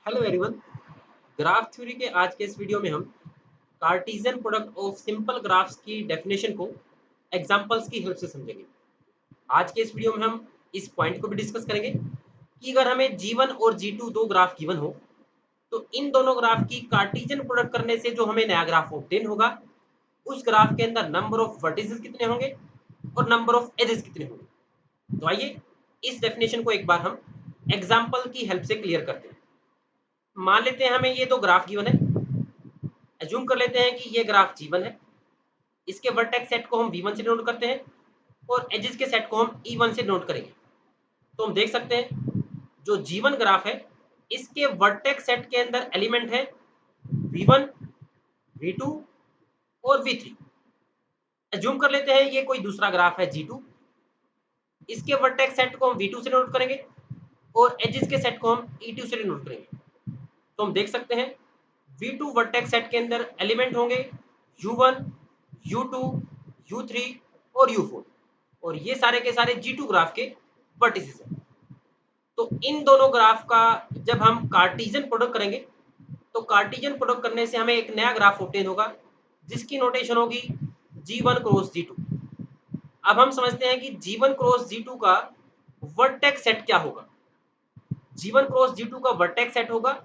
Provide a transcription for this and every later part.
Hello everyone. Graph theory के आज के इस वीडियो में हम Cartesian product of simple graphs की डेफिनेशन को एग्जांपल्स की हेल्प से समझेंगे। आज के इस वीडियो में हम इस पॉइंट को भी डिस्कस करेंगे कि अगर हमें G1 और G2 दो ग्राफ गिवन हो तो इन दोनों ग्राफ की कार्टेशियन प्रोडक्ट करने से जो हमें नया ग्राफ ऑब्टेन होगा उस ग्राफ के अंदर नंबर ऑफ वर्टिसेस कितने होंगे और नंबर ऑफ एजेस कितने होंगे। तो आइए इस डेफिनेशन को एक बार हम एग्जाम्पल की हेल्प से क्लियर करते हैं। मान लेते हैं हमें ये दो ग्राफ गिवन है। एज्यूम कर लेते हैं कि ये ग्राफ G1 है। इसके वर्टेक्स सेट को हम V1 से नोट करते हैं और एजेस के सेट को हम E1 से नोट करेंगे। तो हम देख सकते हैं जो G1 ग्राफ है इसके वर्टेक्स सेट के अंदर एलिमेंट है V1, V2 और V3। एज्यूम कर लेते हैं ये कोई दूसरा ग्राफ है G2। इसके वर्टेक्स सेट को हम V2 से नोट करेंगे और एजेस के सेट को हम E2 से नोट करेंगे। तो हम देख सकते हैं V2 वर्टेक्स सेट के अंदर एलिमेंट होंगे U1, U2, U3 और U4 और ये सारे के सारे G2 ग्राफ के वर्टिसेस हैं। तो इन दोनों ग्राफ का जब हम कार्टेशियन प्रोडक्ट करेंगे तो कार्टेशियन प्रोडक्ट करने से हमें एक नया ग्राफ ऑब्टेन होगा जिसकी नोटेशन होगी G1 क्रॉस G2। अब हम समझते हैं कि G1 क्रॉस G2 का वर्टेक्स सेट क्या होगा। G1 क्रॉस G2 का वर्टेक्स सेट होगा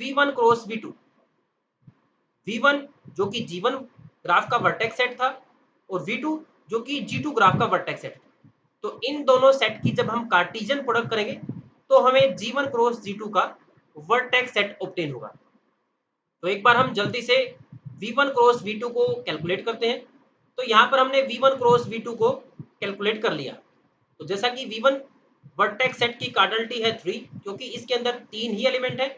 V1 क्रॉस V2। V1 जो कि G1 ग्राफ का वर्टेक्स सेट था और V2 जो कि G2 ग्राफ का वर्टेक्स सेट था। तो इन दोनों सेट की जब हम कार्टेशियन प्रोडक्ट करेंगे तो हमें G1 क्रॉस G2 का वर्टेक्स सेट ऑब्टेन होगा। तो एक बार हम जल्दी से V1 क्रॉस V2 को कैलकुलेट करते हैं। तो यहाँ पर हमने V1 क्रॉस V2 को कैलकुलेट कर लिया। तो जैसा कि V1 वर्टेक्स सेट की कार्डिनलिटी है 3 क्योंकि इसके अंदर 3 ही एलिमेंट है।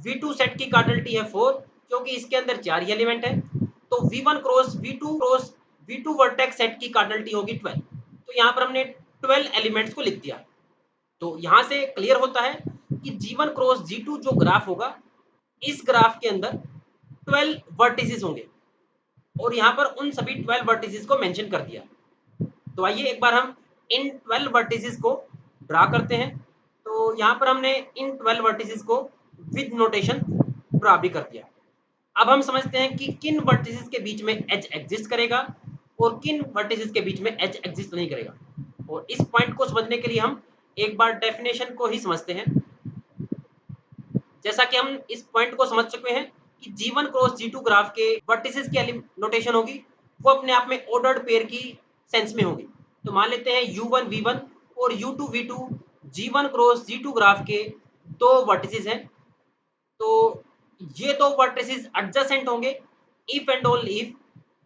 V2 सेट की कार्डिनलिटी है 4 क्योंकि इसके अंदर 4 ही एलिमेंट है। तो V1 cross V2 vertex set की कार्डिनलिटी होगी 12। तो यहाँ पर हमने 12 एलिमेंट्स को लिख दिया। तो यहाँ से क्लियर होता है कि G1 क्रॉस G2 जो ग्राफ होगा इस ग्राफ के अंदर 12 वर्टिसेस होंगे और यहाँ पर उन सभी 12 वर्टिसेस को मेंशन कर दिया। तो आइए एक बार हम इन 12 वर्टिसेस को ड्रा करते हैं। तो यहाँ पर हमने इन 12 वर्टिसेस को विद नोटेशन ड्रा भी कर दिया। अब हम समझते हैं कि किन वर्टिसेस के बीच में एज एग्जिस्ट करेगा और किन वर्टिसेस के बीच में एज एग्जिस्ट नहीं करेगा। और इस पॉइंट को समझने के लिए हम एक बार डेफिनेशन को ही समझते हैं। जैसा कि हम इस पॉइंट को समझ चुके हैं कि G1 क्रॉस G2 ग्राफ के वर्टिसेस की नोटेशन होगी वो अपने आप में ऑर्डर्ड पेयर की सेंस में होगी। तो मान लेते हैं U1 V1 और U2 V2 G1 cross G2 graph के दो वर्टिसेस हैं। तो ये दो वर्टिसेस एडजेसेंट होंगे इफ एंड ओनली इफ।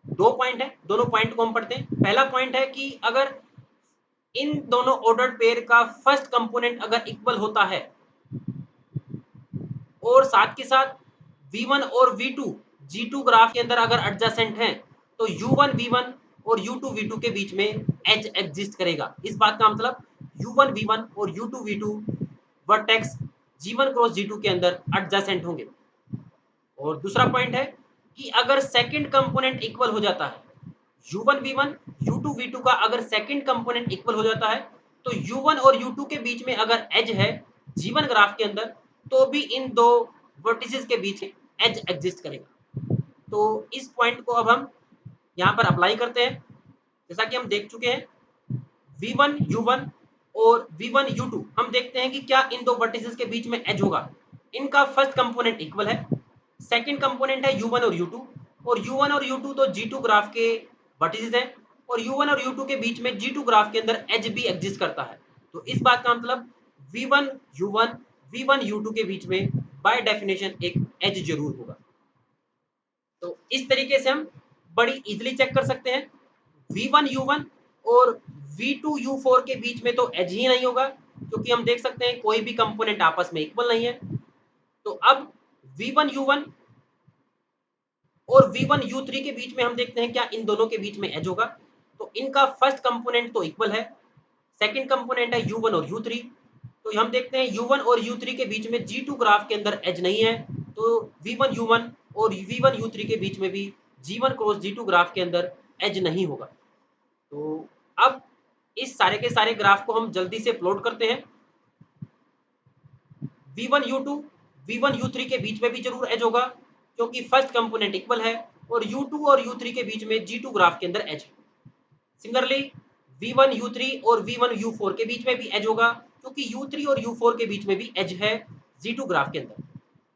दो पॉइंट है, दोनों पॉइंट को हम पढ़ते हैं। पहला पॉइंट है कि अगर इन दोनों ऑर्डर्ड पेयर का फर्स्ट कंपोनेंट अगर इक्वल होता है और साथ के साथ V1 और V2 G2 ग्राफ के अंदर अगर एडजेसेंट हैं तो U1 V1 और U2 V2 के बीच में एज एग्जिस्ट करेगा। इस बात का मतलब U1 V1 और U2 V2 vertex G1 cross G2 के अंदर एडजेसेंट होंगे। और दूसरा पॉइंट है कि अगर सेकंड कंपोनेंट इक्वल हो जाता है U1 V1 U2 V2 का अगर सेकंड कंपोनेंट इक्वल हो जाता है तो U1 और U2 के बीच में अगर एज है G1 ग्राफ के अंदर तो भी इन दो वर्टिसेस के बीच एज एग्जिस्ट करेगा। तो इस पॉइंट को अब हम यहाँ पर अप्लाई करते हैं। जैसा कि हम देख चुके हैं V1 U1 और V1 U2 हम देखते हैं कि क्या इन दो वर्टिसेस के बीच में एज होगा। इनका फर्स्ट कंपोनेंट इक्वल है, सेकंड कंपोनेंट है U1 और U2 और U1 और U2 तो G2 ग्राफ के वर्टिसेस हैं और U1 और U2 के बीच में G2 ग्राफ के अंदर एज भी एग्जिस्ट करता है। तो इस बात का मतलब V1 U1 V1 U2 के बीच में बाय डेफिनेशन एक एज जरूर होगा। तो इस तरीके से हम बड़ी इजीली चेक कर सकते हैं V1 U1 और V2 U4 के बीच में तो एज ही नहीं होगा क्योंकि हम देख सकते हैं कोई भी कंपोनेंट आपस में इक्वल नहीं है। तो अब V1 U1 और V1 U3 के बीच में हम देखते हैं क्या इन दोनों के बीच में एज होगा। तो इनका फर्स्ट कंपोनेंट तो इक्वल है, सेकंड कंपोनेंट है U1 और U3। तो हम देखते हैं U1 और U3 के बीच में G2 ग्राफ के अंदर एज नहीं है तो V1 U1 और V1 U3 के बीच में भी G1 क्रॉस G2 ग्राफ के अंदर एज नहीं होगा। तो अब इस सारे के सारे ग्राफ को हम जल्दी से प्लॉट करते हैं। V1 U2 V1 U3 के बीच में भी जरूर एज होगा क्योंकि फर्स्ट कंपोनेंट इक्वल है और U2 और U3 के बीच में G2 ग्राफ के अंदर एज है। सिमिलरली V1 U3 और V1 U4 के बीच में भी एज होगा क्योंकि U3 और U4 के बीच में भी एज है G2 ग्राफ के अंदर,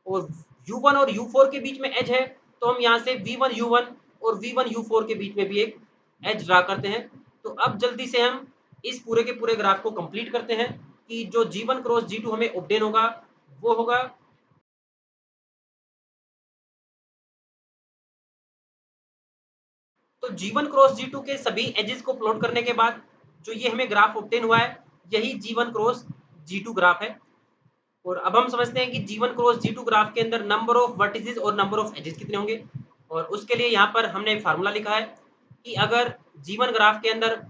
और U1 और U4 के बीच में एज है तो हम यहाँ से V1 U1 और V1 U4 के बीच में भी एक एज ड्रा करते हैं। तो अब जल्दी से हम इस पूरे के पूरे ग्राफ को कंप्लीट करते हैं कि जो G1 क्रॉस G2 हमें ऑब्टेन होगा वो होगा तो G1 क्रॉस G2 के सभी एजेस को प्लॉट करने के बाद जो ये हमें ग्राफ ऑब्टेन हुआ है यही G1 क्रॉस G2 ग्राफ है। और अब हम समझते हैं कि G1 क्रॉस G2 ग्राफ के अंदर नंबर ऑफ वर्टिसेस और नंबर ऑफ एजेस कितने होंगे, और उसके लिए यहाँ पर हमने एक फार्मूला लिखा है कि अगर G1 ग्राफ के अंदर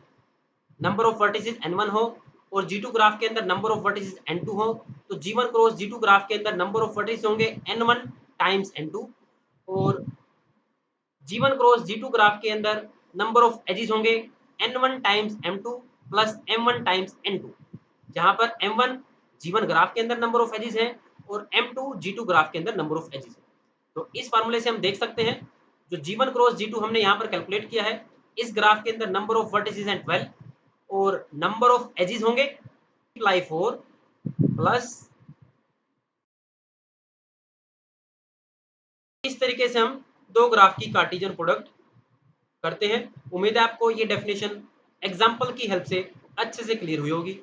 नंबर ऑफ वर्टिसेस N1 हो और G2 ग्राफ के अंदर नंबर ऑफ वर्टिसेस N2 हो तो G1 क्रॉस G2 ग्राफ के अंदर नंबर ऑफ वर्टिसेस होंगे N1 टाइम्स N2, और G1 क्रॉस G2 ग्राफ के अंदर नंबर ऑफ एजेस होंगे N1 times M2 plus M1 times N2, जहां पर M1 G1 ग्राफ के अंदर नंबर ऑफ एजेस है और M2 G2 ग्राफ के अंदर नंबर ऑफ एजेस है। तो इस फार्मूले से हम देख सकते हैं जो G1 क्रॉस G2 हमने यहाँ पर कैलकुलेट किया है, इस ग्राफ के अंदर नंबर ऑफ वर्टिसेस हैं 12 और नंबर ऑफ एजेस होंगे मल्टीप्लाई 4 प्लस, इस तरीके से हम दो ग्राफ की कार्टेशियन प्रोडक्ट करते हैं। उम्मीद है आपको ये डेफिनेशन एग्जाम्पल की हेल्प से अच्छे से क्लियर हुई होगी।